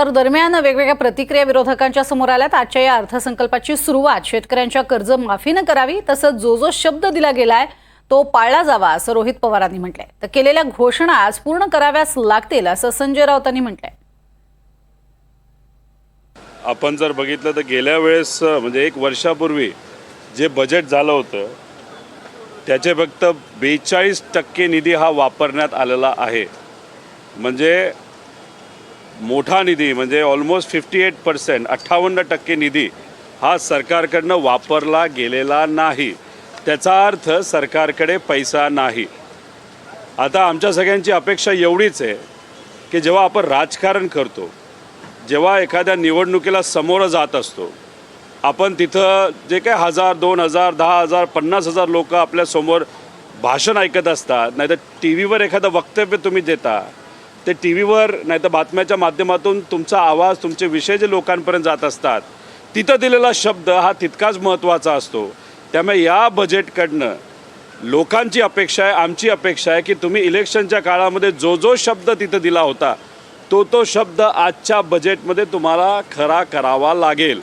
तर दरम्यान वेगवेगळ्या प्रतिक्रिया विरोधकांच्या समोर आल्यात। आजच्या या अर्थसंकल्पाची सुरुवात शेतकऱ्यांच्या कर्जमाफीने करावी, तसंच जो शब्द दिला गेलाय तो पाळला जावा असं रोहित पवारांनी म्हटलंय। तर केलेल्या घोषणा आज पूर्ण कराव्याच लागतील असं संजय राऊतांनी म्हटलंय। आपण जर बघितलं तर गेल्या वेळेस म्हणजे एक वर्षापूर्वी जे बजेट झालं होतं त्याचे फक्त 42% निधी हा वापरण्यात आलेला आहे। म्हणजे मोठा निधी म्हणजे ऑलमोस्ट 58% 58% निधी हा सरकारकडनं वापरला गेलेला नाही। त्याचा अर्थ सरकारकडे पैसा नाही। आता आमच्या सगळ्यांची अपेक्षा एवढीच आहे की जेव्हा आपण राजकारण करतो, जेव्हा एखाद्या निवडणुकीला समोर जात असतो, आपण तिथं जे काय 1000 2000 10,000 50,000 लोक आपल्या समोर भाषण ऐकत असतात, नाहीतर टीव्हीवर एखादं वक्तव्य तुम्ही देता, ते टीव्हीवर नाहीतर बातम्याच्या माध्यमातून तुमचा आवाज तुमचे विषय जे लोकांपर्यंत जात असतात, तिथं दिलेला शब्द हा तितकाच महत्त्वाचा असतो। त्यामुळे या बजेटकडनं लोकांची अपेक्षा आहे, आमची अपेक्षा आहे की तुम्ही इलेक्शनच्या काळामध्ये जो शब्द तिथं दिला होता तो शब्द आजच्या बजेटमध्ये तुम्हाला खरा करावा लागेल।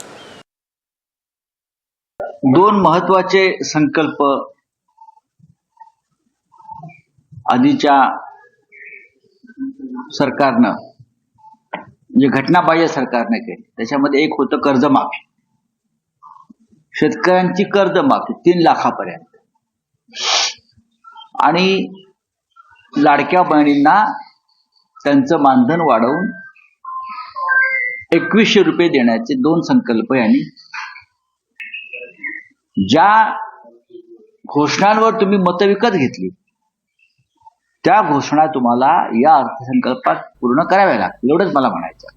दोन महत्वाचे संकल्प आधीच्या सरकारनं जे घटनाबाह्य सरकारने केले, त्याच्यामध्ये एक होतं कर्जमाफी, शेतकऱ्यांची कर्जमाफी 3 लाखापर्यंत, आणि लाडक्या बहिणींना त्यांचं मानधन वाढवून 2100 रुपये देण्याचे 2 संकल्प यांनी। ज्या घोषणांवर तुम्ही मतं विकत घेतली त्या घोषणा तुम्हाला या अर्थसंकल्पात पूर्ण कराव्या लागतील, एवढंच मला म्हणायचं।